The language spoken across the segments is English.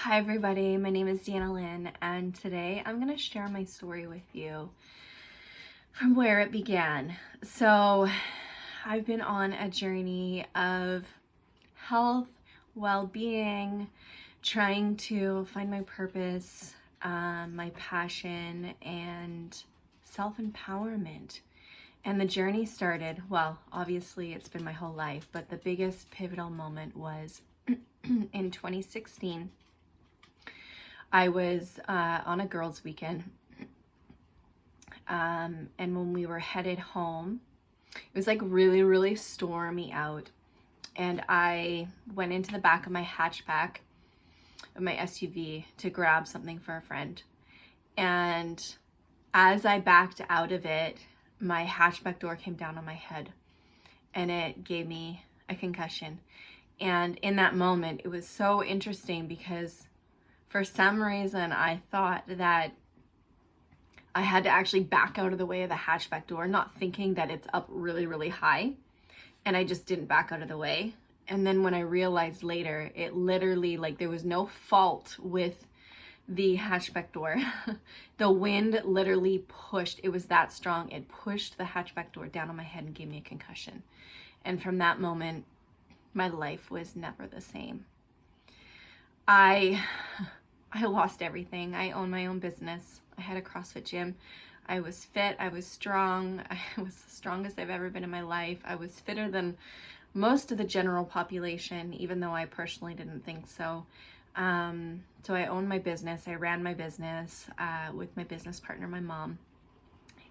Hi everybody, my name is Deanna Lynn, and today I'm going to share my story with you from where it began. So I've been on a journey of health, well-being, trying to find my purpose, my passion, and self-empowerment. And the journey started, well, obviously it's been my whole life, but the biggest pivotal moment was in 2016. I was on a girls' weekend, and when we were headed home, it was like really stormy out, and I went into the back of my hatchback of my SUV to grab something for a friend. And as I backed out of it, my hatchback door came down on my head, and it gave me a concussion. And in that moment, it was so interesting because for some reason, I thought that I had to actually back out of the way of the hatchback door, not thinking that it's up really high. And I just didn't back out of the way. And then when I realized later, it literally, like, there was no fault with the hatchback door. The wind literally pushed, it was that strong. It pushed the hatchback door down on my head and gave me a concussion. And from that moment, my life was never the same. I lost everything. I own my own business. I had a CrossFit gym. I was fit. I was strong. I was the strongest I've ever been in my life. I was fitter than most of the general population, even though I personally didn't think so. So I owned my business. I ran my business with my business partner, my mom.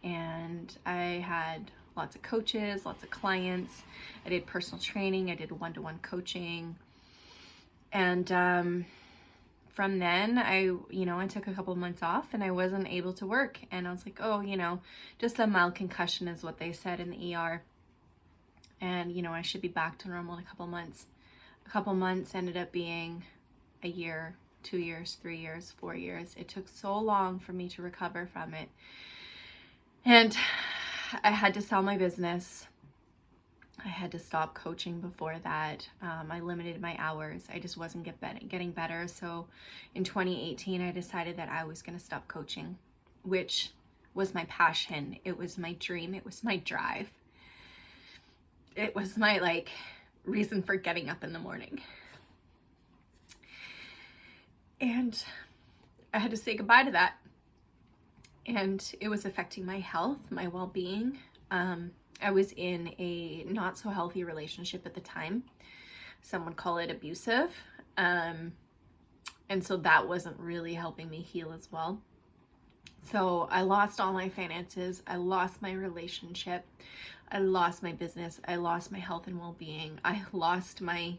And I had lots of coaches, lots of clients. I did personal training. I did one-to-one coaching. And from then, I took a couple of months off and I wasn't able to work. And I was like, oh, just a mild concussion is what they said in the ER. And, I should be back to normal in a couple months. A couple months ended up being a year, 2 years, 3 years, 4 years. It took so long for me to recover from it. And I had to sell my business. I had to stop coaching before that. I limited my hours. I just wasn't getting better. So in 2018, I decided that I was going to stop coaching, which was my passion. It was my dream. It was my drive. It was my reason for getting up in the morning. And I had to say goodbye to that. And it was affecting my health, my well-being. I was in a not so healthy relationship at the time. Some would call it abusive. And so that wasn't really helping me heal as well. So I lost all my finances. I lost my relationship. I lost my business. I lost my health and well-being. I lost my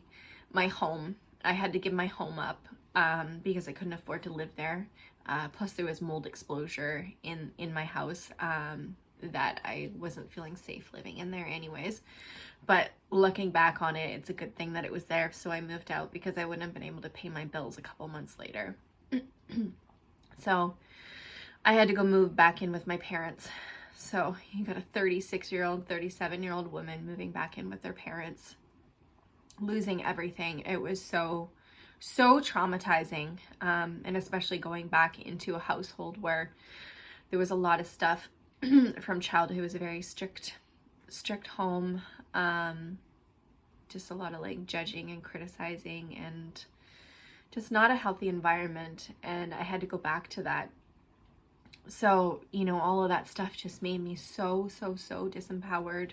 home. I had to give my home up because I couldn't afford to live there. Plus there was mold exposure in my house. That I wasn't feeling safe living in there anyways. But looking back on it, it's a good thing that it was there. So I moved out because I wouldn't have been able to pay my bills a couple months later. So I had to go move back in with my parents. So you got a 36-year-old, 37-year-old woman moving back in with their parents, losing everything. It was so traumatizing. And especially going back into a household where there was a lot of stuff from childhood. It was a very strict home. Just a lot of judging and criticizing and just not a healthy environment. And I had to go back to that. So, all of that stuff just made me so disempowered.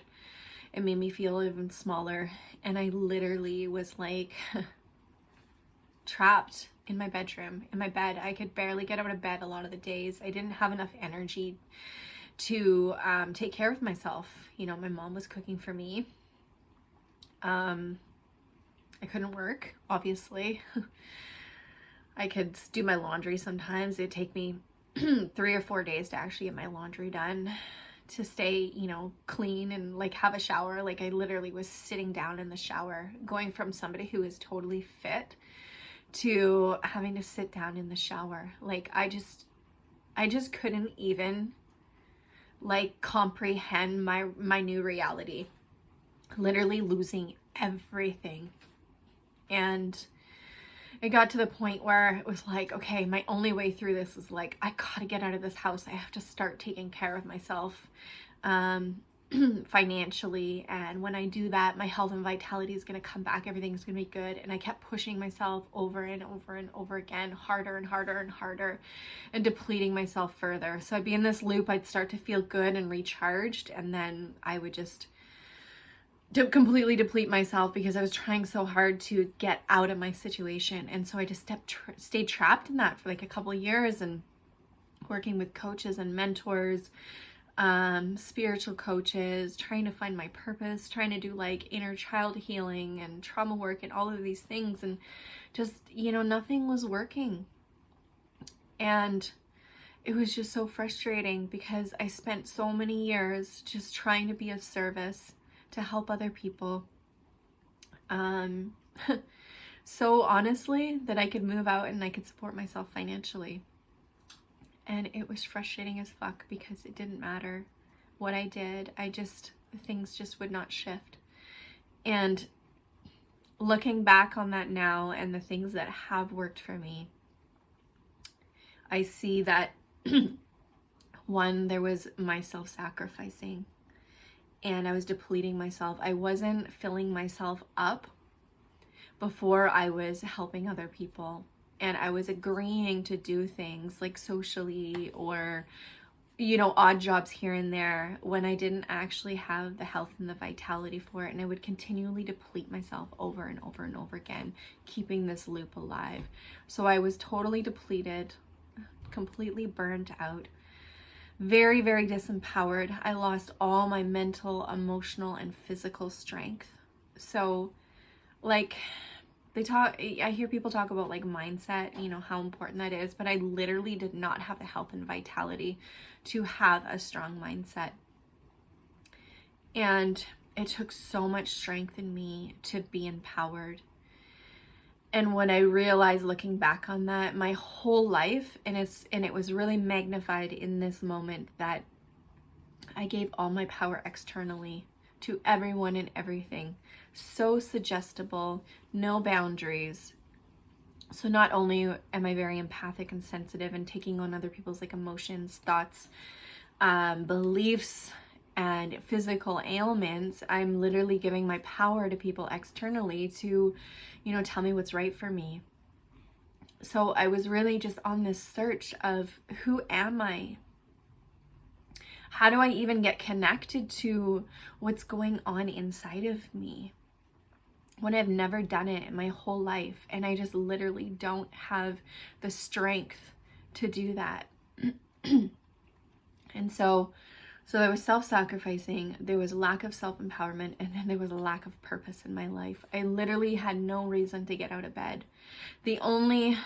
It made me feel even smaller. And I literally was trapped in my bedroom, in my bed. I could barely get out of bed a lot of the days. I didn't have enough energy to take care of myself. My mom was cooking for me. I couldn't work, obviously. I could do my laundry sometimes. It'd take me 3 or 4 days to actually get my laundry done, to stay, clean and have a shower. I literally was sitting down in the shower, going from somebody who is totally fit to having to sit down in the shower. I just couldn't even comprehend my new reality, literally losing everything. And it got to the point where it was like, okay, my only way through this is like, I gotta get out of this house. I have to start taking care of myself financially. And when I do that, my health and vitality is going to come back. Everything's going to be good. And I kept pushing myself over and over and over again, harder and harder and harder, and depleting myself further. So I'd be in this loop. I'd start to feel good and recharged. And then I would just completely deplete myself because I was trying so hard to get out of my situation. And so I just stayed trapped in that for like a couple of years, and working with coaches and mentors, spiritual coaches, trying to find my purpose, trying to do like inner child healing and trauma work and all of these things. And just, nothing was working. And it was just so frustrating because I spent so many years just trying to be of service, to help other people. So honestly, that I could move out and I could support myself financially. And it was frustrating as fuck because it didn't matter what I did. Things just would not shift. And looking back on that now and the things that have worked for me, I see that one, there was my self-sacrificing, and I was depleting myself. I wasn't filling myself up before I was helping other people. And I was agreeing to do things like socially or, odd jobs here and there when I didn't actually have the health and the vitality for it. And I would continually deplete myself over and over and over again, keeping this loop alive. So I was totally depleted, completely burnt out, very, very disempowered. I lost all my mental, emotional, and physical strength. So like, I hear people talk about like mindset, how important that is, but I literally did not have the health and vitality to have a strong mindset. And it took so much strength in me to be empowered. And when I realized, looking back on that, my whole life, and it was really magnified in this moment, that I gave all my power externally to everyone and everything. So suggestible, no boundaries. So not only am I very empathic and sensitive and taking on other people's like emotions, thoughts, beliefs, and physical ailments, I'm literally giving my power to people externally to, tell me what's right for me. So I was really just on this search of, who am I? How do I even get connected to what's going on inside of me when I've never done it in my whole life? And I just literally don't have the strength to do that. And so there was self-sacrificing, there was lack of self-empowerment, and then there was a lack of purpose in my life. I literally had no reason to get out of bed. The only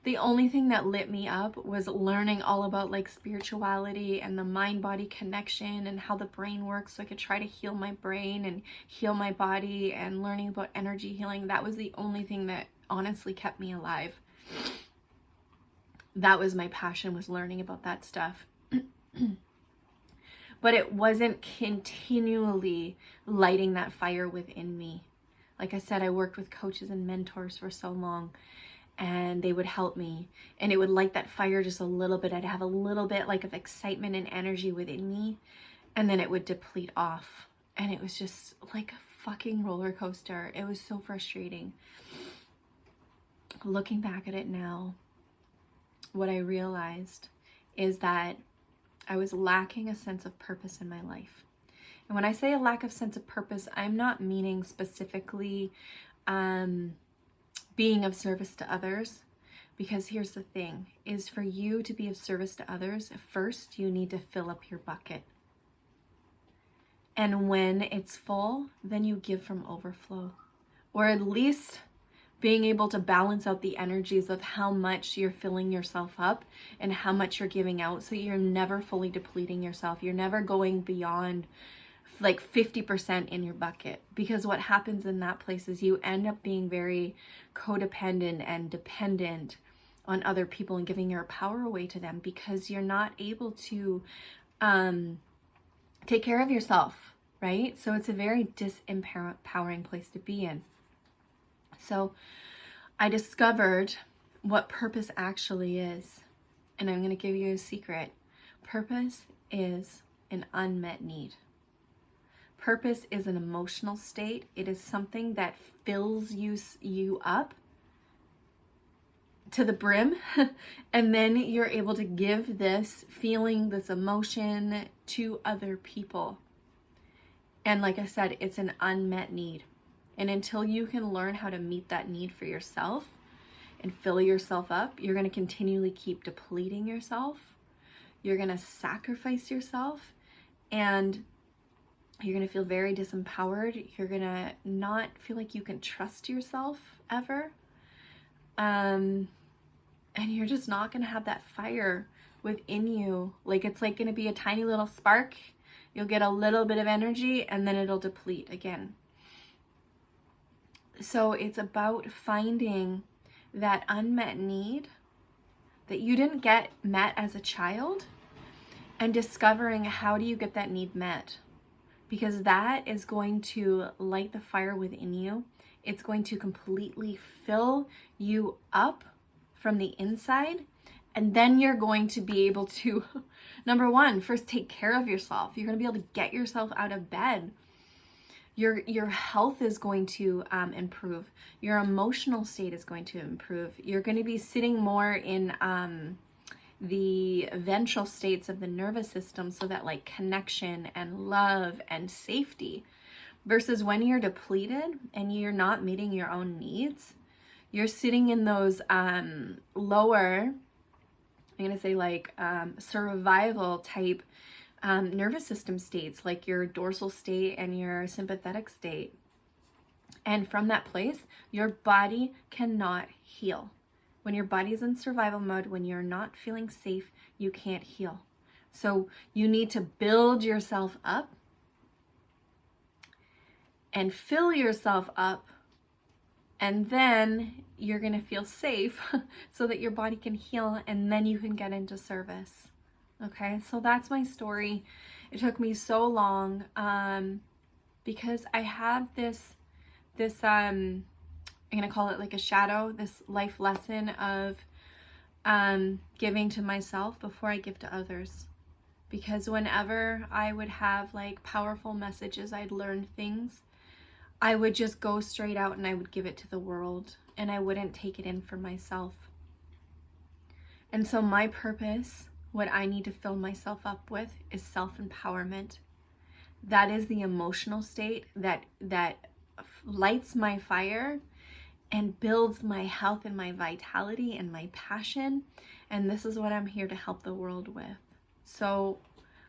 thing that lit me up was learning all about like spirituality and the mind-body connection and how the brain works, so I could try to heal my brain and heal my body, and learning about energy healing. That was the only thing that honestly kept me alive. That was my passion, was learning about that stuff. But it wasn't continually lighting that fire within me. Like I said, I worked with coaches and mentors for so long, and they would help me, and it would light that fire just a little bit. I'd have a little bit like of excitement and energy within me, and then it would deplete off. And it was just like a fucking roller coaster. It was so frustrating. Looking back at it now, what I realized is that I was lacking a sense of purpose in my life. And when I say a lack of sense of purpose, I'm not meaning specifically being of service to others, because here's the thing, is for you to be of service to others, first you need to fill up your bucket. And when it's full, then you give from overflow, or at least being able to balance out the energies of how much you're filling yourself up and how much you're giving out, so you're never fully depleting yourself. You're never going beyond like 50% in your bucket, because what happens in that place is you end up being very codependent and dependent on other people and giving your power away to them, because you're not able to take care of yourself, right? So it's a very disempowering place to be in. So I discovered what purpose actually is. And I'm going to give you a secret. Purpose is an unmet need. Purpose is an emotional state. It is something that fills you up to the brim. And then you're able to give this feeling, this emotion to other people. And like I said, it's an unmet need. And until you can learn how to meet that need for yourself and fill yourself up, you're going to continually keep depleting yourself. You're going to sacrifice yourself, and you're going to feel very disempowered. You're going to not feel like you can trust yourself ever. And you're just not going to have that fire within you. Like, it's like going to be a tiny little spark. You'll get a little bit of energy and then it'll deplete again. So it's about finding that unmet need that you didn't get met as a child, and discovering how do you get that need met. Because that is going to light the fire within you. It's going to completely fill you up from the inside. And then you're going to be able to, number one, first take care of yourself. You're going to be able to get yourself out of bed. Your health is going to improve. Your emotional state is going to improve. You're going to be sitting more in the ventral states of the nervous system, so that like connection and love and safety, versus when you're depleted and you're not meeting your own needs, you're sitting in those lower, I'm going to say like survival type nervous system states, like your dorsal state and your sympathetic state. And from that place, your body cannot heal. When your body's in survival mode, when you're not feeling safe, you can't heal. So you need to build yourself up and fill yourself up, and then you're going to feel safe so that your body can heal, and then you can get into service. Okay, so that's my story. It took me so long because I have this I'm going to call it like a shadow, this life lesson of giving to myself before I give to others. Because whenever I would have like powerful messages, I'd learn things, I would just go straight out and I would give it to the world, and I wouldn't take it in for myself. And so my purpose, what I need to fill myself up with, is self-empowerment. That is the emotional state that lights my fire and builds my health and my vitality and my passion. And this is what I'm here to help the world with. So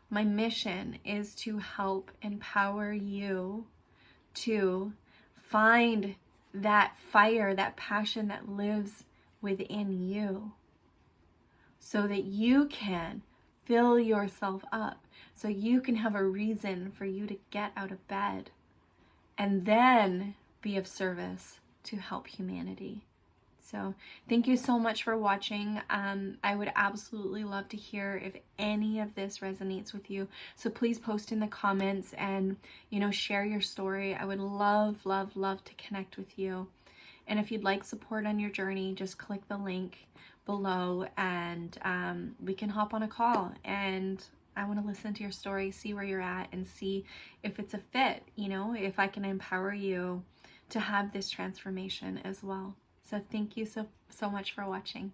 my mission is to help empower you to find that fire, that passion that lives within you, so that you can fill yourself up, so you can have a reason for you to get out of bed and then be of service to help humanity. So thank you so much for watching. I would absolutely love to hear if any of this resonates with you. So please post in the comments and, share your story. I would love, love, love to connect with you. And if you'd like support on your journey, just click the link below and we can hop on a call, and I want to listen to your story, see where you're at, and see if it's a fit, if I can empower you to have this transformation as well. So thank you so much for watching.